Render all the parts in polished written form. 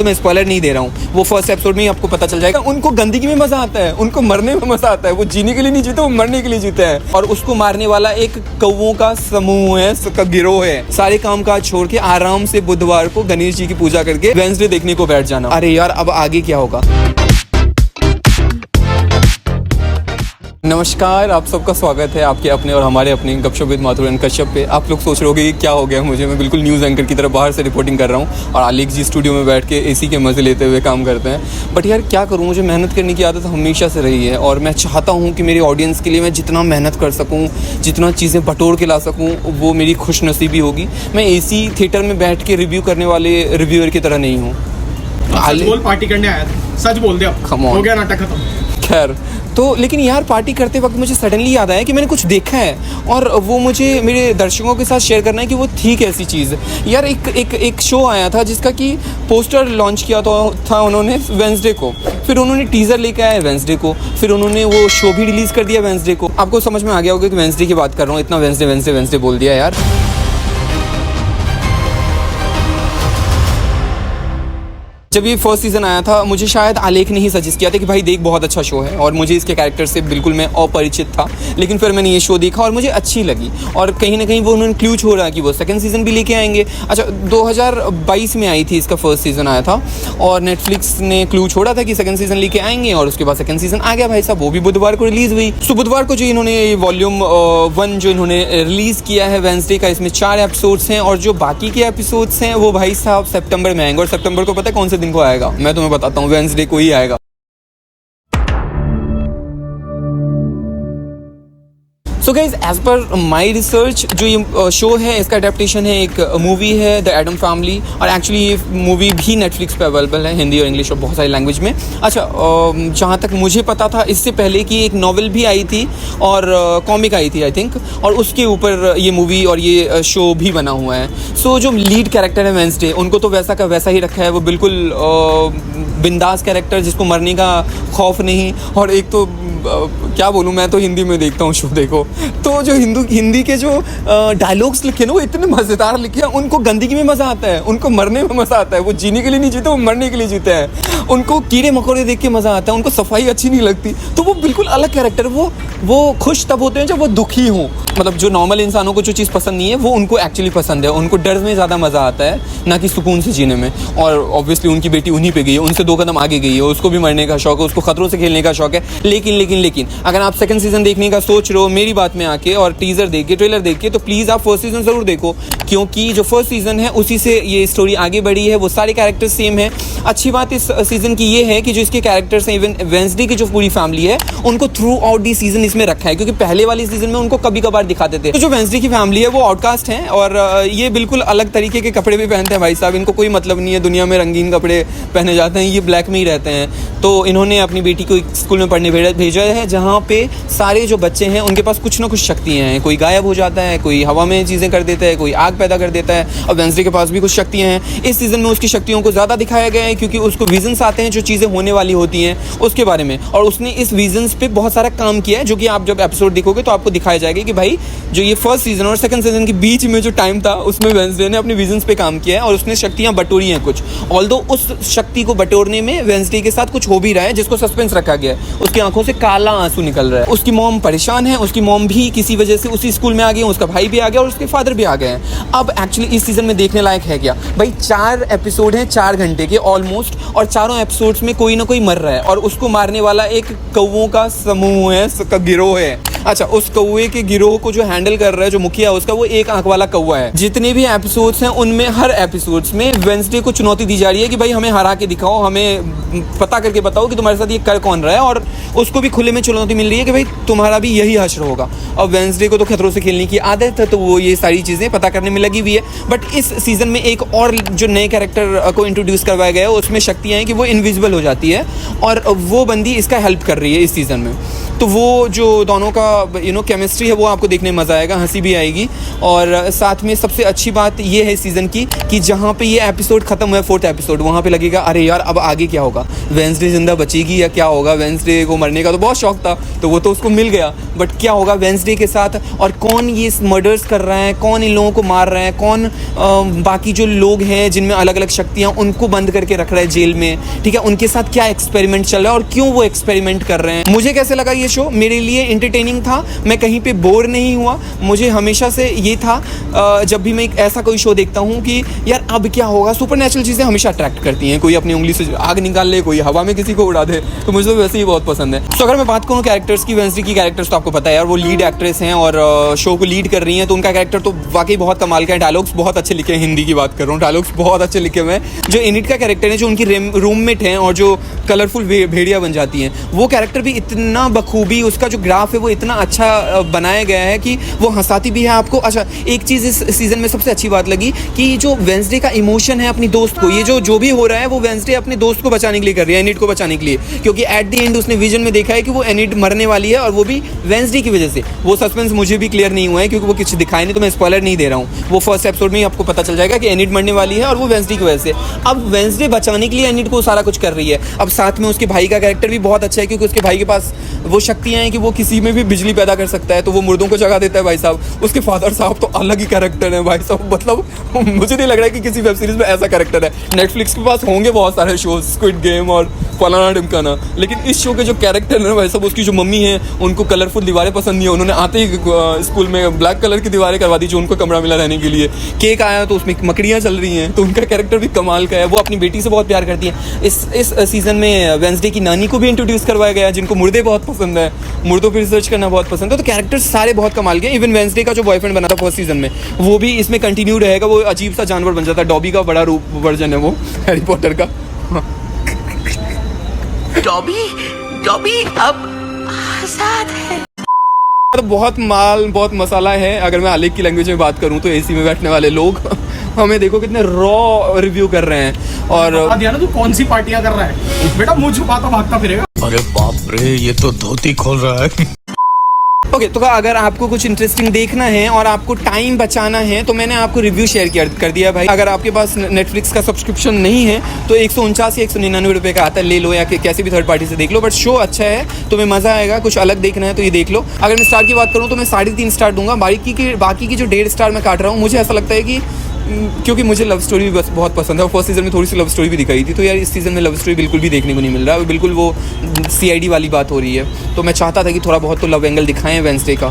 तो मैं स्पॉइलर नहीं दे रहा हूँ, वो फर्स्ट एपिसोड में ही आपको पता चल जाएगा। उनको गंदगी में मजा आता है, उनको मरने में मजा आता है। वो जीने के लिए नहीं जीते, वो मरने के लिए जीते हैं। और उसको मारने वाला एक कौवों का समूह है, का गिरोह है। सारे काम काज छोड़ के आराम से बुधवार को गणेश जी की पूजा करके वेडनेसडे देखने को बैठ जाना। अरे यार, अब आगे क्या होगा। नमस्कार, आप सबका स्वागत है आपके अपने और हमारे अपने गपशप विद माथुर एंड कश्यप पे। आप लोग सोच रहे होगे कि क्या हो गया मुझे, मैं बिल्कुल न्यूज़ एंकर की तरह बाहर से रिपोर्टिंग कर रहा हूँ और आलेख जी स्टूडियो में बैठ के एसी के मज़े लेते हुए काम करते हैं। बट यार क्या करूँ, मुझे मेहनत करने की आदत हमेशा से रही है और मैं चाहता हूँ कि मेरी ऑडियंस के लिए मैं जितना मेहनत कर सकूँ, जितना चीज़ें बटोर के ला सकूँ, वो मेरी खुशनसीबी होगी। मैं एसी थिएटर में बैठ के रिव्यू करने वाले रिव्यूअर की तरह नहीं हूँ। पार्टी करने आया था, सच बोल दे, अब हो गया नाटक खत्म। खैर तो लेकिन यार, पार्टी करते वक्त मुझे सडनली याद आया कि मैंने कुछ देखा है और वो मुझे मेरे दर्शकों के साथ शेयर करना है कि वो थी कैसी चीज़। यार एक शो आया था जिसका कि पोस्टर लॉन्च किया था उन्होंने वेडनेसडे को, फिर उन्होंने टीज़र लेके आया वेडनेसडे को, फिर उन्होंने वो शो भी रिलीज़ कर दिया वेडनेसडे को। आपको समझ में आ गया होगा कि वेडनेसडे की बात कर रहा हूँ, इतना वेडनेसडे बोल दिया यार। जब ये फर्स्ट सीज़न आया था, मुझे शायद आलेख ने ही सजेस्ट किया था कि भाई देख, बहुत अच्छा शो है, और मुझे इसके कैरेक्टर से बिल्कुल मैं अपरिचित था। लेकिन फिर मैंने ये शो देखा और मुझे अच्छी लगी और कहीं ना कहीं वो उन्होंने क्लू छोड़ा कि वो सेकंड सीज़न भी लेके आएंगे। अच्छा, 2022 में आई थी इसका फर्स्ट सीज़न आया था और नेटफ्लिक्स ने क्लू छोड़ा था कि सेकंड सीज़न लेके आएंगे और उसके बाद सेकंड सीज़न आ गया भाई साहब। वो भी बुधवार को रिलीज़ हुई। तो बुधवार को जो इन्होंने वॉल्यूम 1 जो इन्होंने रिलीज़ किया है वेडनेसडे का, इसमें 4 एपिसोड्स हैं और जो बाकी के एपिसोड्स हैं वो भाई साहब सितंबर में आएंगे। और सितंबर को पता है कौन से दिन को आएगा? मैं तुम्हें बताता हूँ, वेडनेसडे को ही आएगा। So guys, as per my research, जो ये शो है इसका अडेप्टेशन है, एक मूवी है द एडम फैमिली, और एक्चुअली ये मूवी भी नेटफ्लिक्स पे अवेलेबल है, हिंदी और इंग्लिश और बहुत सारी लैंग्वेज में। अच्छा, जहाँ तक मुझे पता था इससे पहले कि एक नॉवल भी आई थी और कॉमिक आई थी आई थिंक, और उसके ऊपर ये मूवी और ये शो भी बना हुआ है। सो जो लीड कैरेक्टर है वेडनेसडे, उनको तो वैसा का वैसा ही रखा है। वो बिल्कुल बिंदास कैरेक्टर, जिसको मरने का खौफ नहीं। और एक तो क्या बोलूँ, मैं तो हिंदी में देखता हूँ शो, देखो तो जो हिंदी के जो डायलॉग्स लिखे ना, वो इतने मज़ेदार लिखे हैं। उनको गंदगी में मज़ा आता है, उनको मरने में मज़ा आता है। वो जीने के लिए नहीं जीते, वो मरने के लिए जीते हैं। उनको कीड़े मकोड़े देख के मज़ा आता है, उनको सफाई अच्छी नहीं लगती। तो वो बिल्कुल अलग कैरेक्टर। वो खुश तब होते हैं जब वो दुखी हों। मतलब जो नॉर्मल इंसानों को जो चीज़ पसंद नहीं है, वो उनको एक्चुअली पसंद है। उनको डर में ज़्यादा मज़ा आता है, ना कि सुकून से जीने में। और ऑब्वियसली उनकी बेटी उन्हीं पे गई है, उनसे 2 कदम आगे गई है, उसको भी मरने का शौक है, उसको खतरों से खेलने का शौक है। लेकिन अगर आप सेकंड सीज़न देखने का सोच रहे हो मेरी बात में आके, और टीज़र देख के, ट्रेलर देख के, तो प्लीज़ आप फर्स्ट सीज़न ज़रूर देखो, क्योंकि जो फर्स्ट सीज़न है उसी से ये स्टोरी आगे बढ़ी है। वो सारे कैरेक्टर्स सेम है। अच्छी बात इस सीज़न की ये है कि जो इसके कैरेक्टर्स हैं, इवन वेडनेसडे की जो पूरी फैमिली है, उनको थ्रू आउट दी सीज़न इसमें रखा है, क्योंकि पहले वाली सीज़न में उनको कभी कभार दिखाते थे। तो जो वेडनेसडे की फैमिली है वो आउटकास्ट हैं और ये बिल्कुल अलग तरीके के कपड़े भी पहनते हैं भाई साहब। इनको कोई मतलब नहीं है दुनिया में रंगीन कपड़े पहने जाते हैं, ये ब्लैक में ही रहते हैं। तो इन्होंने अपनी बेटी को एक स्कूल में पढ़ने भेजा है, जहाँ पे सारे जो बच्चे हैं उनके पास कुछ ना कुछ शक्तियाँ हैं। कोई गायब हो जाता है, कोई हवा में चीज़ें कर देता है, कोई आग पैदा कर देता है। और वेडनेसडे के पास भी कुछ शक्तियाँ हैं। इस सीज़न में उसकी शक्तियों को ज़्यादा दिखाया गया है, क्योंकि उसको विजन्स आते हैं जो चीज़ें होने वाली होती हैं उसके बारे में, और उसने इस विजन्स पे बहुत सारा काम किया है, जो कि आप जब एपिसोड देखोगे तो आपको दिखाया जाएगा कि भाई जो ये फर्स्ट सीज़न और सेकंड सीज़न के बीच में जो टाइम था, उसमें वेडनेसडे ने अपने विजन्स पे काम किया है और उसने शक्तियाँ बटोरी हैं कुछ। ऑल्दो उस शक्ति को बटोरने में वेडनेसडे के साथ कुछ हो भी रहा है, जिसको सस्पेंस रखा गया है। उसकी आंखों से काला आंसू निकल रहा है। उसकी मॉम परेशान है, उसकी मॉम भी किसी वजह से उसी स्कूल में आ गई, उसका भाई भी आ गया और उसके फादर भी आ गए हैं। अब एक्चुअली इस सीज़न में देखने लायक है क्या भाई? 4 एपिसोड हैं 4 घंटे के ऑलमोस्ट, और चारों एपिसोड्स में कोई ना कोई मर रहा है और उसको मारने वाला एक कौवों का समूह है, का गिरोह है। अच्छा, उस कौवे के गिरोह को जो हैंडल कर रहा है, जो मुखिया उसका, वो एक आंख वाला कौवा है। जितने भी एपिसोड्स हैं उनमें हर एपिसोड्स में वेडनेसडे को चुनौती दी जा रही है कि भाई हमें हरा के दिखाओ, हमें पता करके बताओ कि तुम्हारे साथ ये कर कौन रहा है, और उसको भी खुले में चुनौती मिल रही है कि भाई तुम्हारा भी यही हश्र होगा। और वेडनेसडे को तो खतरों से खेलने की आदत है, तो वो ये सारी चीज़ें पता करने में लगी हुई है। बट इस सीज़न में एक और जो नए कैरेक्टर को इंट्रोड्यूस करवाया गया है, उसमें शक्तियाँ हैं कि वो इनविजिबल हो जाती है और वो बंदी इसका हेल्प कर रही है इस सीज़न में। तो वो जो दोनों का का केमिस्ट्री है वो आपको देखने में मज़ा आएगा, हंसी भी आएगी। और साथ में सबसे अच्छी बात ये है सीज़न की कि जहाँ पे ये एपिसोड ख़त्म हुआ है 4th एपिसोड, वहाँ पे लगेगा अरे यार अब आगे क्या होगा, वेंसडे जिंदा बचेगी या क्या होगा। वेंसडे को मरने का तो बहुत शौक था तो वो तो उसको मिल गया, बट क्या होगा वेंसडे के साथ, और कौन ये मर्डर्स कर रहा है, कौन इन लोगों को मार रहा है, कौन बाकी जो लोग हैं जिनमें अलग अलग शक्तियाँ उनको बंद करके रख रहा है जेल में, ठीक है, उनके साथ क्या एक्सपेरिमेंट चल रहा है और क्यों वो एक्सपेरिमेंट कर रहे हैं। मुझे कैसे लगा ये शो, मेरे लिए एंटरटेनिंग था, मैं कहीं पे बोर नहीं हुआ। मुझे हमेशा से ये था जब भी मैं एक ऐसा कोई शो देखता हूँ कि यार अब क्या होगा, सुपरनैचुरल चीज़ें हमेशा अट्रैक्ट करती हैं, कोई अपनी उंगली से आग निकाल ले, कोई हवा में किसी को उड़ा दे, तो मुझे तो वैसे ही बहुत पसंद है। तो अगर मैं बात करूँ कैरेक्टर्स की, वेंसडे की कैरेक्टर्स तो आपको पता है यार, वो लीड एक्ट्रेस हैं और शो को लीड कर रही हैं, तो उनका कैरेक्टर तो वाकई बहुत कमाल का है। डायलॉग्स बहुत अच्छे लिखे हैं, हिंदी की बात कर रहा हूँ, डायलॉग्स बहुत अच्छे लिखे हुए हैं। जो एनिट का कैरेक्टर है, जो उनकी रूममेट हैं और जो कलरफुल भेड़िया बन जाती हैं, वो कैरेक्टर भी इतना बखूबी, उसका जो ग्राफ है वो इतना अच्छा बनाया गया है कि वो हंसाती भी है आपको। अच्छा, एक चीज़ इस सीज़न में सबसे अच्छी बात लगी कि जो वेंसडे का इमोशन है अपनी दोस्त को, ये जो भी हो रहा है वो वेंसडे अपने दोस्त को बचाने के लिए कर रही है, एनिट को बचाने के लिए, क्योंकि एट द एंड उसने विजन में देखा है कि वो एनिट मरने वाली है और वो भी वेंसडे की वजह से। वो सस्पेंस मुझे भी क्लियर नहीं हुआ है क्योंकि वो कुछ दिखाया नहीं, तो मैं स्पॉइलर नहीं दे रहा हूँ। वो फर्स्ट एपिसोड में ही आपको पता चल जाएगा कि एनिट मरने वाली है और वो वेंसडे की वजह से। अब वेंसडे बचाने के लिए एनिट को सारा कुछ कर रही है। अब साथ में उसके भाई का कैरेक्टर भी बहुत अच्छा है क्योंकि उसके भाई के पास वो शक्तियाँ हैं कि वो किसी में भी बिजली पैदा कर सकता है, तो वो मुर्दों को जगा देता है भाई साहब। उसके फादर साहब तो अलग ही कैरेक्टर है भाई साहब, मतलब मुझे नहीं लग रहा है कि किसी वेब सीरीज में ऐसा कैरेक्टर है। नेटफ्लिक्स के पास होंगे बहुत सारे शोज, स्क्विड गेम और फलाना ढिमकाना, लेकिन इस शो के जो कैरेक्टर है भाई साहब, उसकी जो मम्मी है उनको कलरफुल दीवारें पसंद नहीं है, उन्होंने आते ही स्कूल में ब्लैक कलर की दीवारें करवा दी जो उनको कमरा मिला रहने के लिए। केक आया तो उसमें मकड़ियाँ चल रही हैं, तो उनका कैरेक्टर भी कमाल का है। वो अपनी बेटी से बहुत प्यार करती है। इस सीज़न में वेंसडे की नानी को भी इंट्रोड्यूस करवाया गया, जिनको मुर्दे बहुत पसंद है, मुर्दों पर रिसर्च करना बहुत पसंद है, तो कैरेक्टर्स सारे बहुत कमाल के। इवन वेंसडे का जो बॉयफ्रेंड बना था फर्स्ट सीजन में, वो भी इसमें कंटिन्यू रहेगा। वो अजीब सा जानवर बन जाता है, डॉबी का बड़ा रूप वर्जन है वो हैरी पॉटर का। डॉबी अब आजाद है। तो बहुत मसाला है। अगर मैं आलेख की लैंग्वेज में बात करूं तो एसी में बैठने वाले लोग हमें देखो कितने रॉ रिव्यू कर रहे हैं। और बता दिया ना तू कौन सी पार्टियां कर रहा है बेटा, मुंह छुपाता भागता फिरेगा। अरे बाप रे, ये तो धोती खोल रहा है। ओके, तो अगर आपको कुछ इंटरेस्टिंग देखना है और आपको टाइम बचाना है तो मैंने आपको रिव्यू शेयर कर दिया भाई। अगर आपके पास नेटफ्लिक्स का सब्सक्रिप्शन नहीं है तो 149 या 199 रुपये का आता है, ले लो या कैसे भी थर्ड पार्टी से देख लो, बट शो अच्छा है, तुम्हें मज़ा आएगा। कुछ अलग देखना है तो ये देख लो। अगर मैं स्टार की बात करूँ तो मैं 3.5 स्टार दूंगा। बाकी की जो 1.5 स्टार मैं काट रहा हूँ, मुझे ऐसा लगता है कि क्योंकि मुझे लव स्टोरी भी बहुत पसंद है और फर्स्ट सीज़न में थोड़ी सी लव स्टोरी भी दिखाई थी, तो यार इस सीज़न में लव स्टोरी बिल्कुल भी देखने को नहीं मिल रहा है, बिल्कुल वो CID वाली बात हो रही है। तो मैं चाहता था कि थोड़ा बहुत तो लव एंगल दिखाएं वेंसडे का,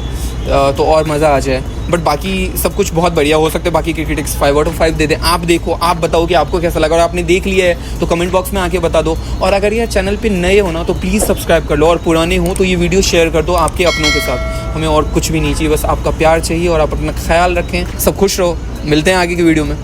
तो और मज़ा आ जाए। बट बाकी सब कुछ बहुत बढ़िया हो सकता है। बाकी की क्रिटिक्स 5 आउट ऑफ 5 दे दें। आप देखो, आप बताओ कि आपको कैसा लगा, और आपने देख लिया है तो कमेंट बॉक्स में आके बता दो। और अगर यार चैनल पे नए हो ना तो प्लीज़ सब्सक्राइब कर लो, और पुराने हो तो ये वीडियो शेयर कर दो आपके अपनों के साथ। हमें और कुछ भी नहीं चाहिए, बस आपका प्यार चाहिए, और आप अपना ख्याल रखें। सब खुश रहो। मिलते हैं आगे की वीडियो में।